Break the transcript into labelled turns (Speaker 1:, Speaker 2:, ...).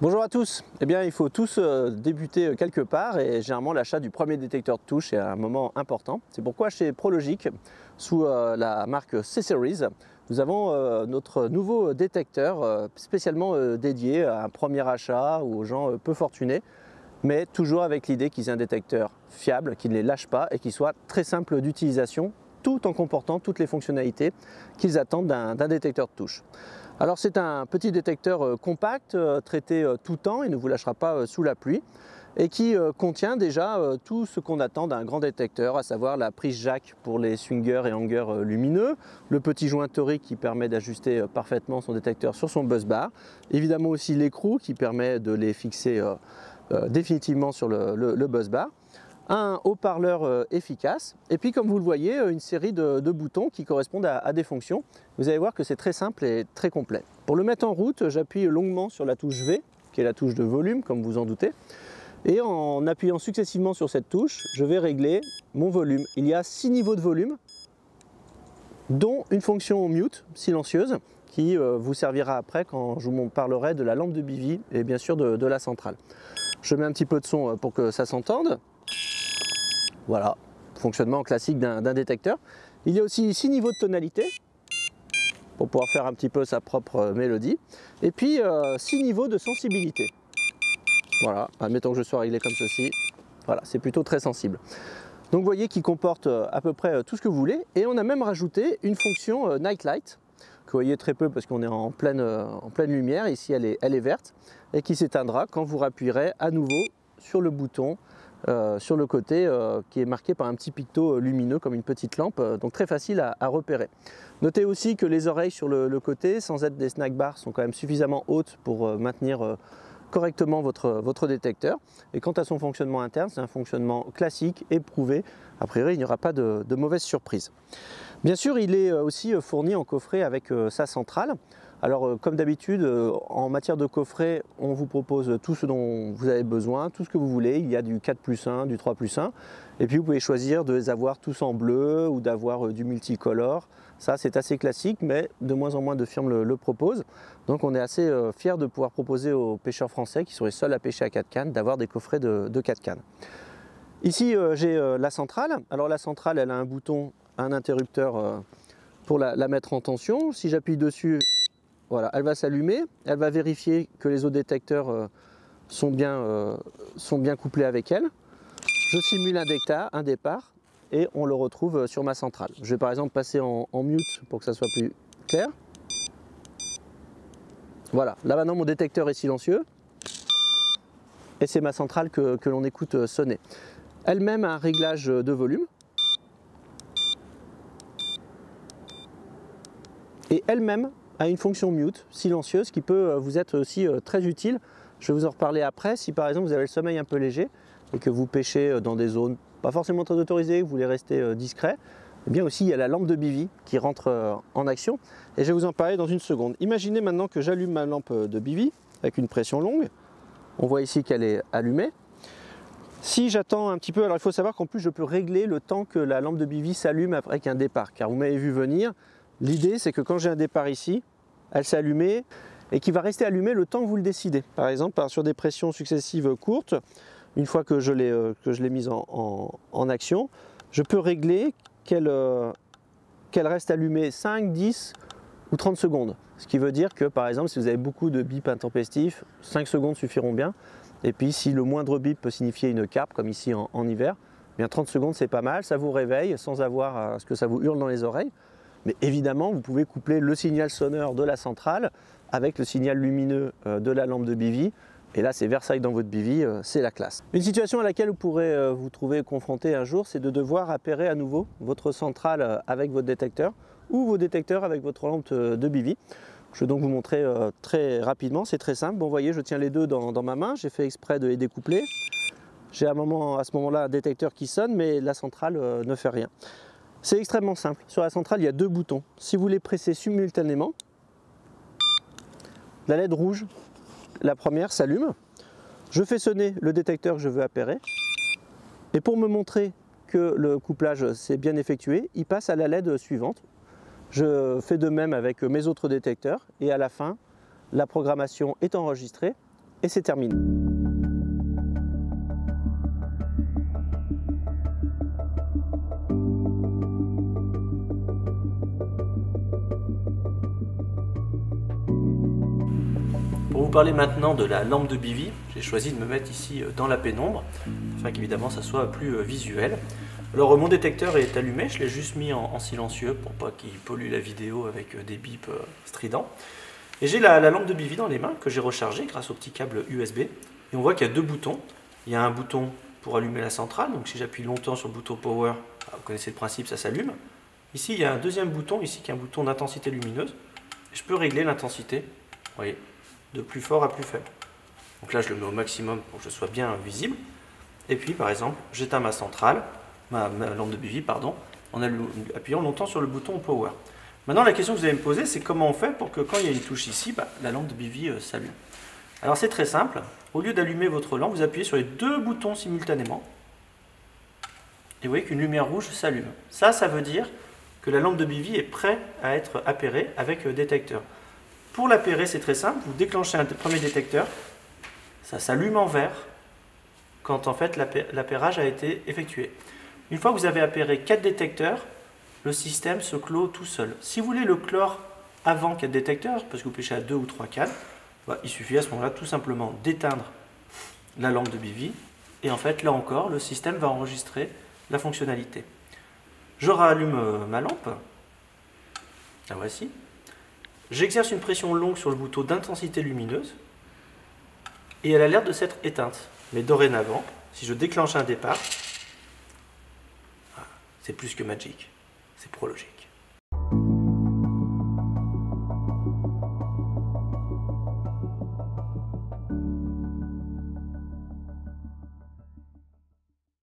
Speaker 1: Bonjour à tous. Eh bien, il faut tous débuter quelque part et généralement l'achat du premier détecteur de touche est un moment important. C'est pourquoi chez Prologic, sous la marque C-Series, nous avons notre nouveau détecteur spécialement dédié à un premier achat ou aux gens peu fortunés, mais toujours avec l'idée qu'ils aient un détecteur fiable, qui ne les lâche pas et qui soit très simple d'utilisation, tout en comportant toutes les fonctionnalités qu'ils attendent d'un détecteur de touche. Alors c'est un petit détecteur compact, traité tout temps, il ne vous lâchera pas sous la pluie, et qui contient déjà tout ce qu'on attend d'un grand détecteur, à savoir la prise jack pour les swingers et hangers lumineux, le petit joint torique qui permet d'ajuster parfaitement son détecteur sur son bus bar, évidemment aussi l'écrou qui permet de les fixer définitivement sur le bus bar, un haut-parleur efficace et puis comme vous le voyez une série de boutons qui correspondent à des fonctions. Vous allez voir que c'est très simple et très complet. Pour le mettre en route, j'appuie longuement sur la touche V qui est la touche de volume comme vous en doutez, et en appuyant successivement sur cette touche je vais régler mon volume. Il y a 6 niveaux de volume dont une fonction mute silencieuse qui vous servira après quand je vous parlerai de la lampe de Bivy et bien sûr de la centrale. Je mets un petit peu de son pour que ça s'entende. Voilà, fonctionnement classique d'un détecteur. Il y a aussi 6 niveaux de tonalité pour pouvoir faire un petit peu sa propre mélodie. Et puis 6 niveaux de sensibilité. Voilà, admettons que je sois réglé comme ceci. Voilà, c'est plutôt très sensible. Donc vous voyez qu'il comporte à peu près tout ce que vous voulez. Et on a même rajouté une fonction Night Light, que vous voyez très peu parce qu'on est en pleine lumière. Ici elle est verte et qui s'éteindra quand vous appuierez à nouveau sur le bouton sur le côté qui est marqué par un petit picto lumineux comme une petite lampe, donc très facile à repérer. Notez aussi que les oreilles sur le côté, sans être des snack bars, sont quand même suffisamment hautes pour maintenir correctement votre détecteur. Et quant à son fonctionnement interne, c'est un fonctionnement classique, éprouvé. A priori, il n'y aura pas de mauvaises surprises. Bien sûr, il est aussi fourni en coffret avec sa centrale. Alors comme d'habitude, en matière de coffret, on vous propose tout ce dont vous avez besoin, tout ce que vous voulez. Il y a du 4+1, du 3+1. Et puis vous pouvez choisir de les avoir tous en bleu ou d'avoir du multicolore. Ça c'est assez classique, mais de moins en moins de firmes le proposent. Donc on est assez fiers de pouvoir proposer aux pêcheurs français, qui sont les seuls à pêcher à 4 cannes, d'avoir des coffrets de 4 cannes. Ici j'ai la centrale. Alors la centrale, elle a un bouton, un interrupteur pour la mettre en tension. Si j'appuie dessus, voilà, elle va s'allumer, elle va vérifier que les autres détecteurs sont bien couplés avec elle. Je simule un départ et on le retrouve sur ma centrale. Je vais par exemple passer en mute pour que ça soit plus clair. Voilà, là maintenant mon détecteur est silencieux et c'est ma centrale que l'on écoute sonner. Elle-même a un réglage de volume et elle-même a une fonction mute silencieuse qui peut vous être aussi très utile. Je vais vous en reparler après. Si par exemple vous avez le sommeil un peu léger et que vous pêchez dans des zones pas forcément très autorisées, que vous voulez rester discret, eh bien aussi il y a la lampe de Bivy qui rentre en action et je vais vous en parler dans une seconde. Imaginez maintenant que j'allume ma lampe de Bivy avec une pression longue. On voit ici qu'elle est allumée. Si j'attends un petit peu, alors il faut savoir qu'en plus je peux régler le temps que la lampe de Bivy s'allume avec un départ, car vous m'avez vu venir. L'idée c'est que quand j'ai un départ ici, elle s'est allumée et qui va rester allumée le temps que vous le décidez. Par exemple, sur des pressions successives courtes, une fois que je l'ai mise en action, je peux régler qu'elle reste allumée 5, 10 ou 30 secondes. Ce qui veut dire que par exemple, si vous avez beaucoup de bips intempestifs, 5 secondes suffiront bien. Et puis si le moindre bip peut signifier une carpe, comme ici en hiver, bien 30 secondes c'est pas mal, ça vous réveille sans avoir à ce que ça vous hurle dans les oreilles. Mais évidemment, vous pouvez coupler le signal sonore de la centrale avec le signal lumineux de la lampe de Bivy. Et là, c'est Versailles dans votre Bivy, c'est la classe. Une situation à laquelle vous pourrez vous trouver confronté un jour, c'est de devoir appairer à nouveau votre centrale avec votre détecteur ou vos détecteurs avec votre lampe de Bivy. Je vais donc vous montrer très rapidement, c'est très simple. Bon, vous voyez, je tiens les deux dans ma main, j'ai fait exprès de les découpler. J'ai à ce moment-là un détecteur qui sonne, mais la centrale ne fait rien. C'est extrêmement simple. Sur la centrale, il y a 2 boutons. Si vous les pressez simultanément, la LED rouge, la première, s'allume. Je fais sonner le détecteur que je veux appairer. Et pour me montrer que le couplage s'est bien effectué, il passe à la LED suivante. Je fais de même avec mes autres détecteurs et à la fin, la programmation est enregistrée et c'est terminé. Pour vous parler maintenant de la lampe de Bivi, j'ai choisi de me mettre ici dans la pénombre, afin qu'évidemment ça soit plus visuel. Alors mon détecteur est allumé, je l'ai juste mis en silencieux pour pas qu'il pollue la vidéo avec des bips stridents. Et j'ai la lampe de Bivi dans les mains que j'ai rechargée grâce au petit câble USB. Et on voit qu'il y a deux boutons. Il y a un bouton pour allumer la centrale, donc si j'appuie longtemps sur le bouton Power, vous connaissez le principe, ça s'allume. Ici il y a un deuxième bouton, ici qui est un bouton d'intensité lumineuse. Je peux régler l'intensité, vous voyez, de plus fort à plus faible. Donc là je le mets au maximum pour que je sois bien visible. Et puis par exemple j'éteins ma centrale, ma lampe de Bivi pardon, en appuyant longtemps sur le bouton Power. Maintenant la question que vous allez me poser, c'est comment on fait pour que quand il y a une touche ici, la lampe de Bivi s'allume. Alors c'est très simple, au lieu d'allumer votre lampe, vous appuyez sur les deux boutons simultanément. Et vous voyez qu'une lumière rouge s'allume. Ça veut dire que la lampe de Bivi est prête à être appairée avec le détecteur. Pour l'appairer, c'est très simple, vous déclenchez un premier détecteur, ça s'allume en vert quand en fait l'appairage a été effectué. Une fois que vous avez appairé 4 détecteurs, le système se clôt tout seul. Si vous voulez le clore avant 4 détecteurs, parce que vous pêchez à 2 ou 3 cannes, il suffit à ce moment-là tout simplement d'éteindre la lampe de Bivi et en fait là encore le système va enregistrer la fonctionnalité. Je rallume ma lampe, la voici. J'exerce une pression longue sur le bouton d'intensité lumineuse et elle a l'air de s'être éteinte. Mais dorénavant, si je déclenche un départ, c'est plus que magique, c'est Prologic.